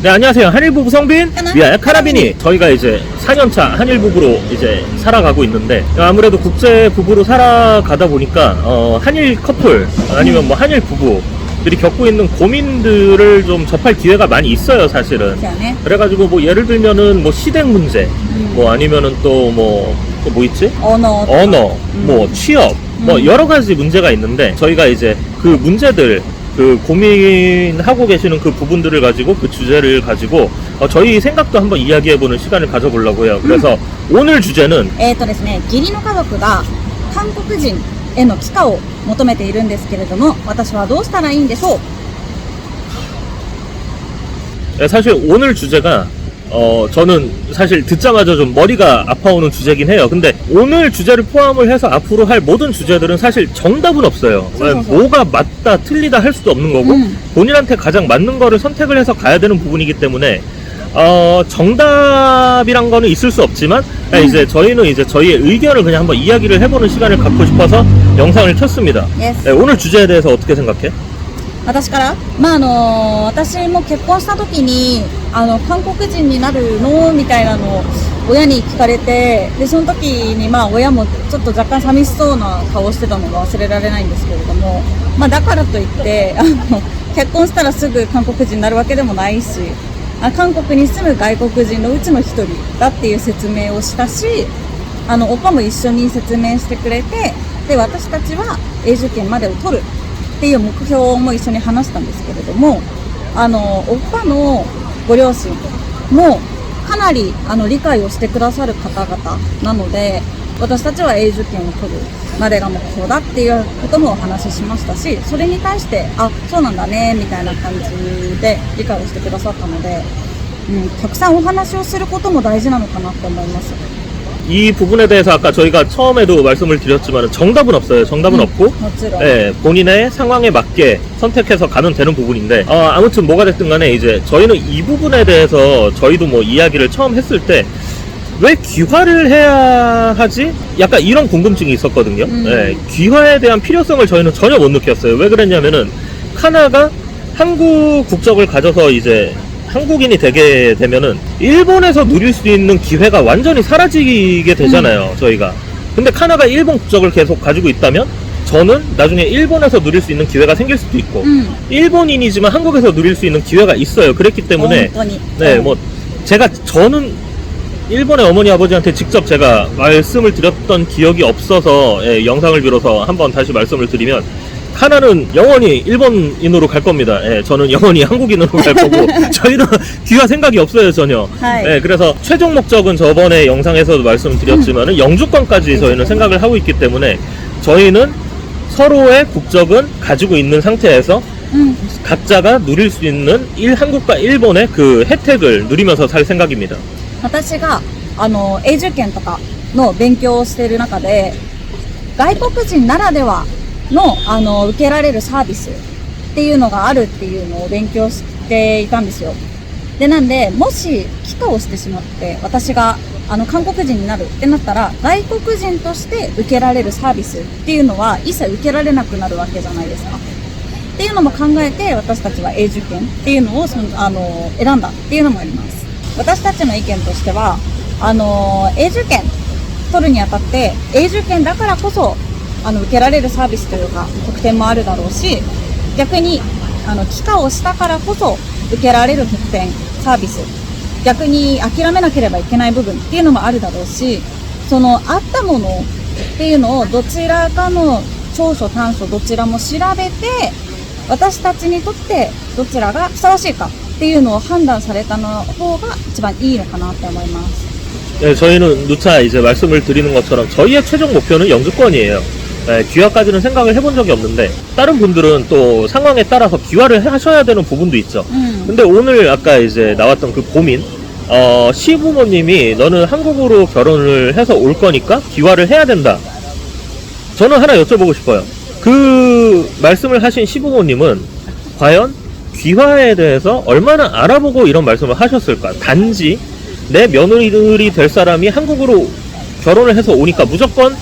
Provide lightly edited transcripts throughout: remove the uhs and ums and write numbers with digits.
네, 안녕하세요. 한일부부 성빈, 위아야 카라비니. 저희가 이제 4년차 한일부부로 이제 살아가고 있는데, 아무래도 국제부부로 살아가다 보니까 한일 커플 아니면 뭐 한일 부부들이 겪고 있는 고민들을 좀 접할 기회가 많이 있어요, 사실은. 그래가지고 뭐 예를 들면은 뭐 시댁 문제, 뭐 아니면은 또 뭐 있지? 언어, 뭐 취업, 뭐 여러 가지 문제가 있는데, 저희가 이제 그 문제들, 그 고민하고 계시는 그 부분들을 가지고, 그 주제를 가지고 저희 생각도 한번 이야기해보는 시간을 가져보려고 해요. 그래서 오늘 주제는 ですね、義理の家族が韓国人への帰化を求めているんですけれども、私はどうしたらいいんでしょう。 사실 오늘 주제가 저는 사실 듣자마자 좀 머리가 아파오는 주제긴 해요. 근데 오늘 주제를 포함을 해서 앞으로 할 모든 주제들은 사실 정답은 없어요. 뭐가 맞다 틀리다 할 수도 없는 거고, 본인한테 가장 맞는 거를 선택을 해서 가야 되는 부분이기 때문에 정답이란 거는 있을 수 없지만, 이제 저희는 이제 저희의 의견을 그냥 한번 이야기를 해보는 시간을 갖고 싶어서 영상을 켰습니다. 네, 오늘 주제에 대해서 어떻게 생각해? 私から、私も結婚した時に韓国人になるのみたいなのを親に聞かれて、でその時に親もちょっと若干寂しそうな顔をしてたのが忘れられないんですけれども、だからといって結婚したらすぐ韓国人になるわけでもないし、韓国に住む外国人のうちの一人だっていう説明をしたし、おっぱも一緒に説明してくれて、で私たちは永住権までを取るっていう目標も一緒に話したんですけれども、おっぱのご両親もかなり理解をしてくださる方々なので、私たちは永住権を取るまでが目標だっていうこともお話ししましたし、それに対してそうなんだねみたいな感じで理解をしてくださったので、たくさんお話をすることも大事なのかなって思います。 이 부분에 대해서 아까 저희가 처음에도 말씀을 드렸지만 정답은 없어요. 정답은 없고, 네, 본인의 상황에 맞게 선택해서 가면 되는 부분인데, 아무튼 뭐가 됐든 간에 이제 저희는 이 부분에 대해서 저희도 뭐 이야기를 처음 했을 때 왜 귀화를 해야 하지? 약간 이런 궁금증이 있었거든요. 네, 귀화에 대한 필요성을 저희는 전혀 못 느꼈어요. 왜 그랬냐면은 카나가 한국 국적을 가져서 이제 한국인이 되게 되면은 일본에서 누릴 수 있는 기회가 완전히 사라지게 되잖아요, 저희가. 근데 카나가 일본 국적을 계속 가지고 있다면 저는 나중에 일본에서 누릴 수 있는 기회가 생길 수도 있고, 일본인이지만 한국에서 누릴 수 있는 기회가 있어요. 그랬기 때문에 네, 뭐 저는 일본의 어머니 아버지한테 직접 제가 말씀을 드렸던 기억이 없어서, 영상을 빌어서 한번 다시 말씀을 드리면, 카나는 영원히 일본인으로 갈 겁니다. 저는 영원히 한국인으로 갈 거고, 저희는 귀화 생각이 없어요, 전혀. 그래서 최종 목적은 저번에 영상에서도 말씀드렸지만은 영주권까지 저희는 생각을 하고 있기 때문에, 저희는 서로의 국적은 가지고 있는 상태에서 각자가 누릴 수 있는 한국과 일본의 그 혜택을 누리면서 살 생각입니다. 私が永住権とかの勉強をしている中で、外国人ならではの受けられるサービスっていうのがあるっていうのを勉強していたんですよ。でなんで、もし帰化をしてしまって私が韓国人になるってなったら、外国人として受けられるサービスっていうのは一切受けられなくなるわけじゃないですか。っていうのも考えて、私たちは永住権っていうのを選んだっていうのもあります。私たちの意見としては、永住権取るにあたって、永住権だからこそ受けられるサービスというか特典もあるだろうし、逆に帰化をしたからこそ受けられる特典サービス、逆に諦めなければいけない部分っていうのもあるだろうし、そのあったものっていうのをどちらかの長所短所どちらも調べて、私たちにとってどちらがふさわしいかっていうのを判断されたの方が一番いいのかなって思います。 네, 저희는 누차 이제 말씀을 드리는 것처럼 저희의 최종 목표는 영주권이에요. 귀화까지는 생각을 해본 적이 없는데, 다른 분들은 또 상황에 따라서 귀화를 하셔야 되는 부분도 있죠. 근데 오늘 아까 이제 나왔던 그 고민, 시부모님이 너는 한국으로 결혼을 해서 올 거니까 귀화를 해야 된다. 저는 하나 여쭤보고 싶어요. 그 말씀을 하신 시부모님은 과연 귀화에 대해서 얼마나 알아보고 이런 말씀을 하셨을까? 단지 내 며느리 될 사람이 한국으로 결혼을 해서 오니까 무조건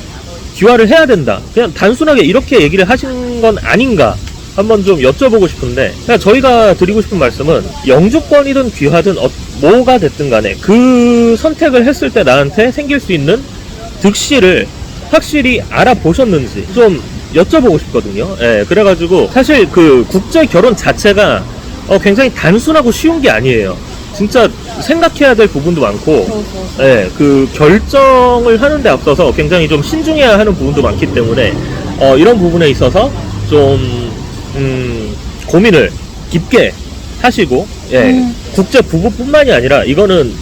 귀화를 해야 된다. 그냥 단순하게 이렇게 얘기를 하신 건 아닌가 한번 좀 여쭤보고 싶은데, 그냥 저희가 드리고 싶은 말씀은 영주권이든 귀화든 뭐가 됐든 간에 그 선택을 했을 때 나한테 생길 수 있는 득실을 확실히 알아보셨는지 좀 여쭤보고 싶거든요. 예, 그래가지고 사실 그 국제 결혼 자체가 굉장히 단순하고 쉬운 게 아니에요. 진짜 생각해야 될 부분도 많고, 예, 그 결정을 하는데 앞서서 굉장히 좀 신중해야 하는 부분도 많기 때문에 이런 부분에 있어서 좀 고민을 깊게 하시고, 예, 국제 부부뿐만이 아니라 이거는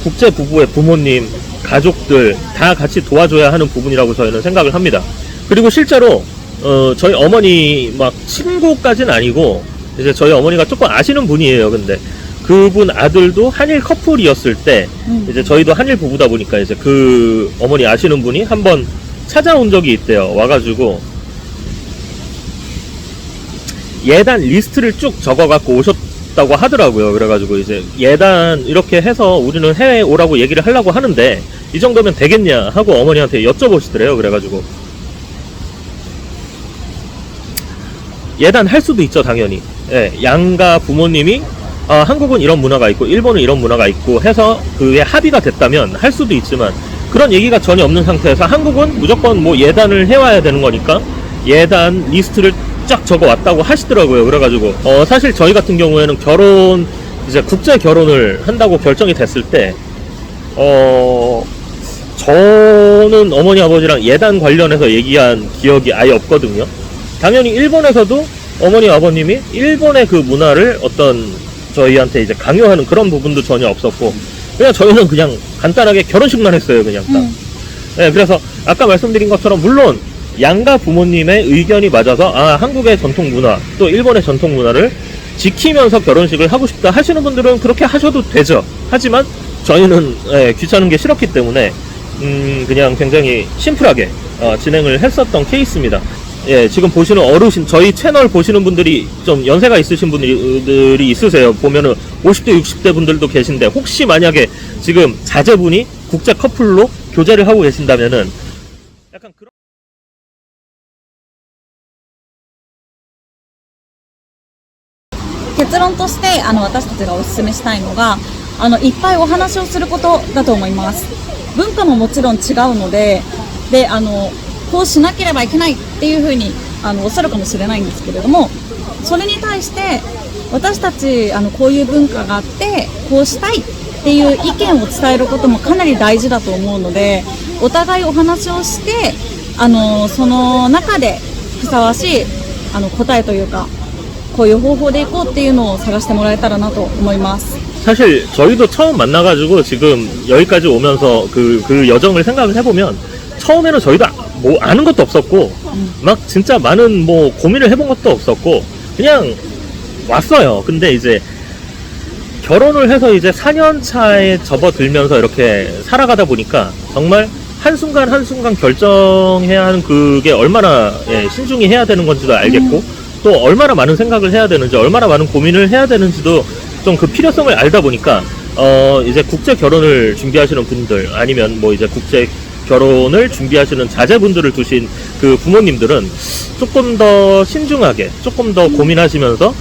국제 부부의 부모님, 가족들 다 같이 도와줘야 하는 부분이라고 저희는 생각을 합니다. 그리고 실제로 저희 어머니 막 친구까지는 아니고 이제 저희 어머니가 조금 아시는 분이에요. 근데 그분 아들도 한일 커플이었을 때 이제 저희도 한일 부부다 보니까 이제 그 어머니 아시는 분이 한번 찾아온 적이 있대요. 와가지고 예단 리스트를 쭉 적어갖고 오셨다고 하더라고요. 그래가지고 이제 예단 이렇게 해서 우리는 해외에 오라고 얘기를 하려고 하는데 이 정도면 되겠냐 하고 어머니한테 여쭤보시더래요. 그래가지고 예단 할 수도 있죠, 당연히. 예, 양가 부모님이 한국은 이런 문화가 있고 일본은 이런 문화가 있고 해서 그게 합의가 됐다면 할 수도 있지만, 그런 얘기가 전혀 없는 상태에서 한국은 무조건 뭐 예단을 해와야 되는 거니까 예단 리스트를 쫙 적어 왔다고 하시더라고요. 그래가지고 사실 저희 같은 경우에는 결혼, 이제 국제 결혼을 한다고 결정이 됐을 때 저는 어머니 아버지랑 예단 관련해서 얘기한 기억이 아예 없거든요. 당연히 일본에서도 어머니 아버님이 일본의 그 문화를 어떤 저희한테 이제 강요하는 그런 부분도 전혀 없었고, 그냥 저희는 그냥 간단하게 결혼식만 했어요. 그냥 딱. 네, 그래서 아까 말씀드린 것처럼 물론 양가 부모님의 의견이 맞아서 한국의 전통 문화 또 일본의 전통 문화를 지키면서 결혼식을 하고 싶다 하시는 분들은 그렇게 하셔도 되죠. 하지만 저희는 귀찮은 게 싫었기 때문에 그냥 굉장히 심플하게 진행을 했었던 케이스입니다. 예, 지금 보시는 어르신, 저희 채널 보시는 분들이 좀 연세가 있으신 분들이 있으세요. 보면은 50대, 60대 분들도 계신데, 혹시 만약에 지금 자제분이 국제 커플로 교제를 하고 계신다면은 약간 그런結論として私たちがお勧めしたいのがいっぱいお話をすることだと思います。文化ももちろん違うので、こうしなければいけないっていうふうにおっしゃるかもしれないんですけれども、それに対して私たちこういう文化があってこうしたいっていう意見を伝えることもかなり大事だと思うので、お互いお話をしてその中でふさわしい答えというか、こういう方法でいこうっていうのを探してもらえたらなと思います。 사실 저희도 처음 만나가지고 지금 여기까지 오면서 그 여정을 생각을 해보면, 처음에는 저희도 뭐 아는 것도 없었고 막 진짜 많은 뭐 고민을 해본 것도 없었고 그냥 왔어요. 근데 이제 결혼을 해서 이제 4년 차에 접어들면서 이렇게 살아가다 보니까 정말 한순간 한순간 결정해야 하는 그게 얼마나 신중히 해야 되는 건지도 알겠고, 또 얼마나 많은 생각을 해야 되는지, 얼마나 많은 고민을 해야 되는지도 좀 그 필요성을 알다 보니까 이제 국제 결혼을 준비하시는 분들, 아니면 뭐 이제 국제 결혼을 준비하시는 자제분들을 두신 그 부모님들은 조금 더 신중하게, 조금 더 고민하시면서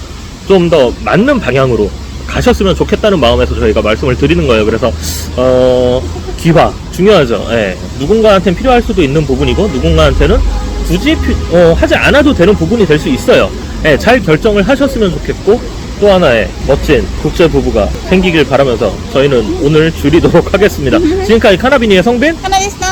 좀 더 맞는 방향으로 가셨으면 좋겠다는 마음에서 저희가 말씀을 드리는 거예요. 그래서 귀화 중요하죠. 예. 누군가한테는 필요할 수도 있는 부분이고, 누군가한테는 굳이 하지 않아도 되는 부분이 될 수 있어요. 예, 잘 결정을 하셨으면 좋겠고, 또 하나의 멋진 국제 부부가 생기길 바라면서 저희는 오늘 줄이도록 하겠습니다. 지금까지 카나비니의 성빈, かなでした。